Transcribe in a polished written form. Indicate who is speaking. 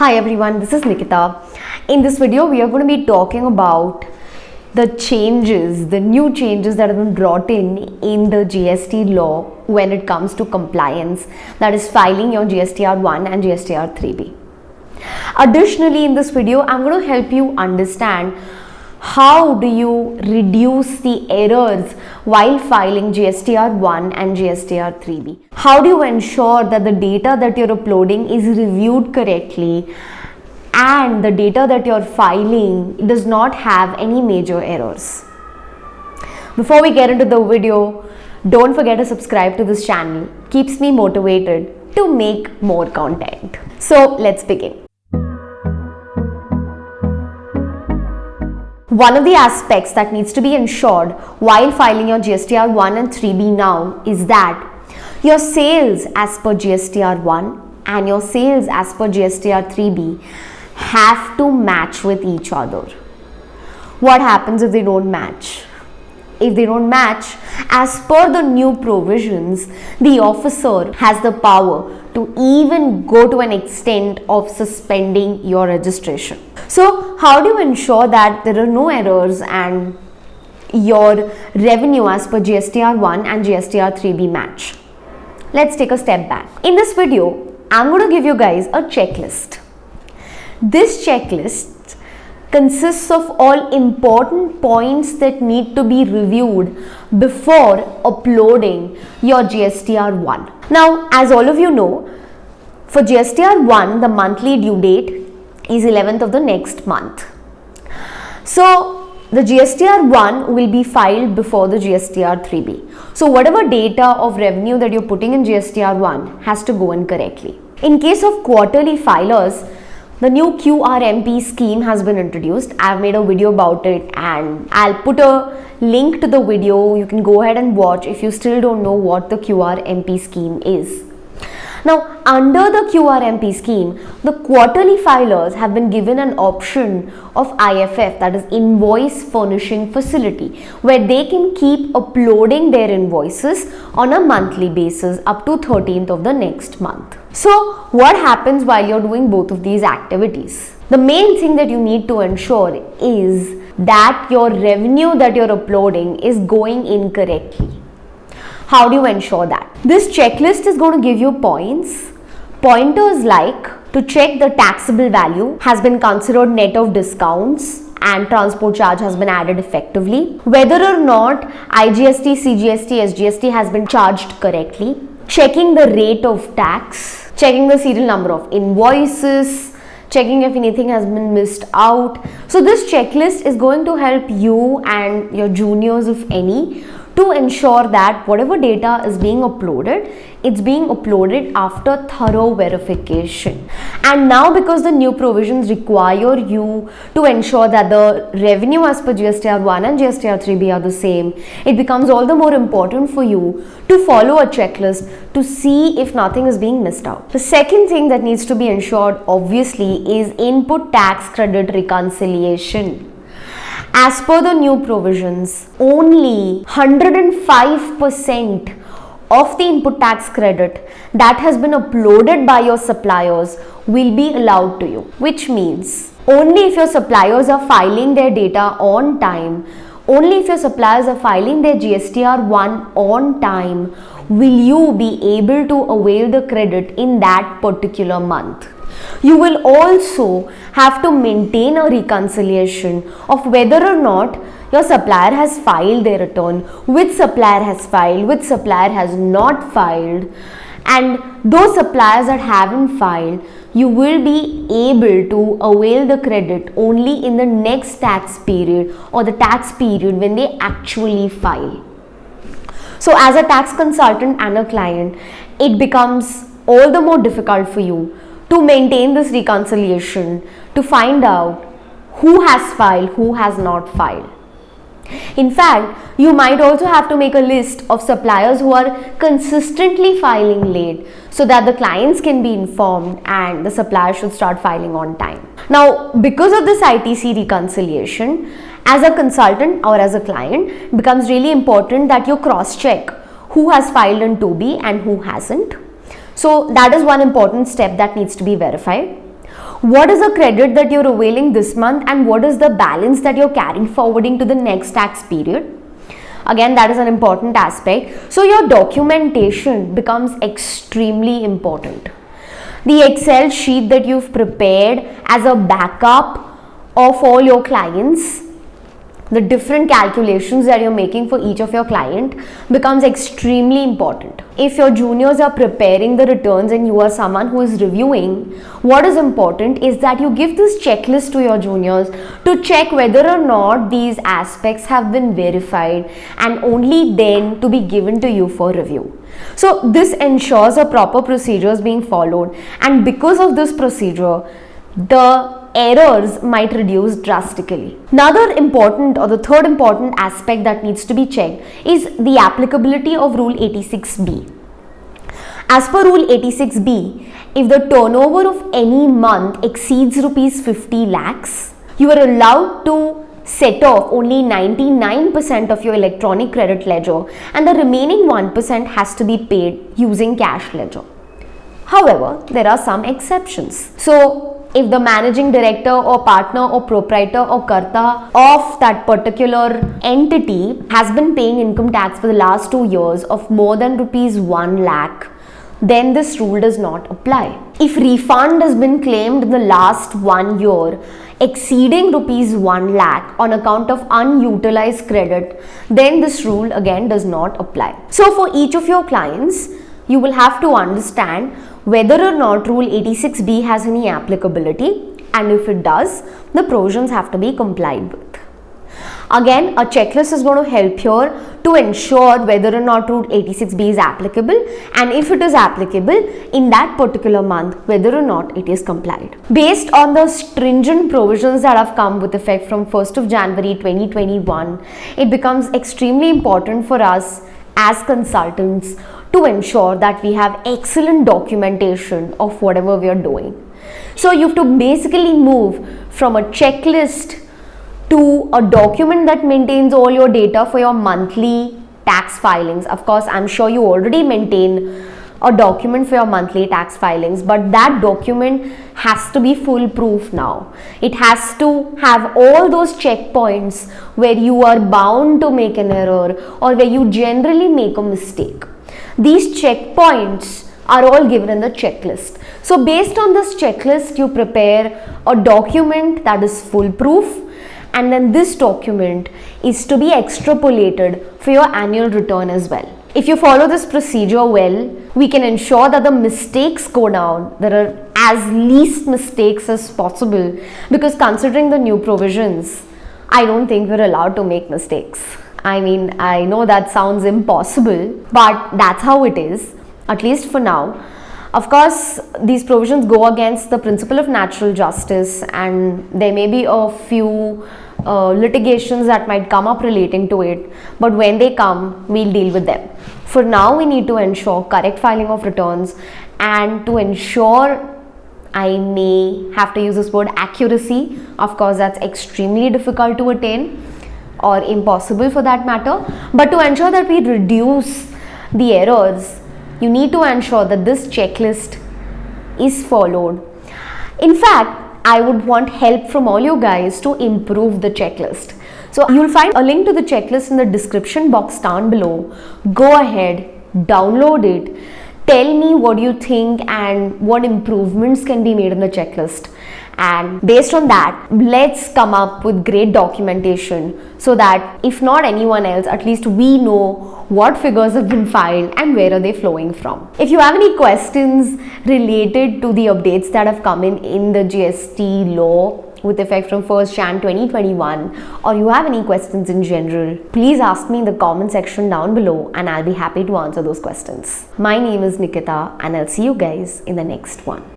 Speaker 1: Hi everyone, this is Nikita. In this video, we are going to be talking about the new changes that have been brought in the GST law when it comes to compliance, that is filing your GSTR 1 and GSTR 3B. Additionally, in this video, I'm going to help you understand how do you reduce the errors while filing GSTR 1 and GSTR 3B. How do you ensure that the data that you're uploading is reviewed correctly and the data that you're filing does not have any major errors. Before we get into the video, don't forget to subscribe to this channel. Keeps me motivated to make more content. So let's begin. One of the aspects that needs to be ensured while filing your GSTR 1 and 3B now is that your sales as per GSTR 1 and your sales as per GSTR 3B have to match with each other. What happens if they don't match? If they don't match, as per the new provisions, the officer has the power to even go to an extent of suspending your registration. So, how do you ensure that there are no errors and your revenue as per GSTR 1 and GSTR 3B match? Let's take a step back. In this video, I'm going to give you guys a checklist. This checklist consists of all important points that need to be reviewed before uploading your GSTR 1. Now, as all of you know, for GSTR 1, the monthly due date is 11th of the next month. So, the GSTR 1 will be filed before the GSTR 3B. So, whatever data of revenue that you're putting in GSTR 1 has to go in correctly. In case of quarterly filers, the new QRMP scheme has been introduced. I've made a video about it and I'll put a link to the video. You can go ahead and watch if you still don't know what the QRMP scheme is. Now, under the QRMP scheme, the quarterly filers have been given an option of IFF, that is Invoice Furnishing Facility, where they can keep uploading their invoices on a monthly basis up to 13th of the next month. So, what happens while you're doing both of these activities? The main thing that you need to ensure is that your revenue that you're uploading is going in correctly. How do you ensure that? This checklist is going to give you pointers like to check the taxable value has been considered net of discounts and transport charge has been added effectively, whether or not IGST, CGST, SGST has been charged correctly, checking the rate of tax, checking the serial number of invoices, checking if anything has been missed out. So this checklist is going to help you and your juniors, if any, to ensure that whatever data is being uploaded, it's being uploaded after thorough verification. And now, because the new provisions require you to ensure that the revenue as per GSTR 1 and GSTR 3B are the same, it becomes all the more important for you to follow a checklist to see if nothing is being missed out. The second thing that needs to be ensured, obviously, is input tax credit reconciliation. As per the new provisions, only 105% of the input tax credit that has been uploaded by your suppliers will be allowed to you, which means only if your suppliers are filing their data on time, only if your suppliers are filing their GSTR 1 on time, will you be able to avail the credit in that particular month. You will also have to maintain a reconciliation of whether or not your supplier has filed their return, which supplier has filed, which supplier has not filed, and those suppliers that haven't filed, you will be able to avail the credit only in the next tax period or the tax period when they actually file. So as a tax consultant and a client, it becomes all the more difficult for you to maintain this reconciliation, to find out who has filed, who has not filed. In fact, you might also have to make a list of suppliers who are consistently filing late so that the clients can be informed and the supplier should start filing on time. Now, because of this ITC reconciliation, as a consultant or as a client, it becomes really important that you cross-check who has filed in 2B and who hasn't. So that is one important step that needs to be verified. What is the credit that you're availing this month and what is the balance that you're carrying forwarding to the next tax period? Again, that is an important aspect. So your documentation becomes extremely important. The Excel sheet that you've prepared as a backup of all your clients, the different calculations that you're making for each of your client becomes extremely important. If your juniors are preparing the returns and you are someone who is reviewing, what is important is that you give this checklist to your juniors to check whether or not these aspects have been verified and only then to be given to you for review. So this ensures a proper procedure is being followed, and because of this procedure, the errors might reduce drastically. Another important or the third important aspect that needs to be checked is the applicability of Rule 86B. As per Rule 86B, if the turnover of any month exceeds rupees 50 lakhs, you are allowed to set off only 99% of your electronic credit ledger and the remaining 1% has to be paid using cash ledger. However, there are some exceptions. So, if the managing director or partner or proprietor or karta of that particular entity has been paying income tax for the last 2 years of more than rupees 1 lakh, then this rule does not apply. If refund has been claimed in the last 1 year exceeding rupees 1 lakh on account of unutilized credit, then this rule again does not apply. So for each of your clients, you will have to understand whether or not Rule 86B has any applicability, and if it does, the provisions have to be complied with. Again, a checklist is going to help here to ensure whether or not Rule 86B is applicable, and if it is applicable in that particular month, whether or not it is complied. Based on the stringent provisions that have come with effect from 1st of January 2021, it becomes extremely important for us as consultants to ensure that we have excellent documentation of whatever we are doing. So you have to basically move from a checklist to a document that maintains all your data for your monthly tax filings. Of course, I'm sure you already maintain a document for your monthly tax filings, but that document has to be foolproof now. It has to have all those checkpoints where you are bound to make an error or where you generally make a mistake. These checkpoints are all given in the checklist. So based on this checklist, you prepare a document that is foolproof, and then this document is to be extrapolated for your annual return as well. If you follow this procedure well, we can ensure that the mistakes go down. There are as least mistakes as possible, because considering the new provisions, I don't think we're allowed to make mistakes. I mean, I know that sounds impossible, but that's how it is, at least for now. Of course, these provisions go against the principle of natural justice, and there may be a few litigations that might come up relating to it, but when they come, we'll deal with them. For now, we need to ensure correct filing of returns, and to ensure, I may have to use this word, accuracy. Of course, that's extremely difficult to attain, or impossible for that matter, but to ensure that we reduce the errors, you need to ensure that this checklist is followed. In fact, I would want help from all you guys to improve the checklist. So you'll find a link to the checklist in the description box down below. Go ahead, download it, tell me what you think and what improvements can be made in the checklist. And based on that, let's come up with great documentation so that if not anyone else, at least we know what figures have been filed and where are they flowing from. If you have any questions related to the updates that have come in the GST law with effect from 1st Jan 2021, or you have any questions in general, please ask me in the comment section down below and I'll be happy to answer those questions. My name is Nikita and I'll see you guys in the next one.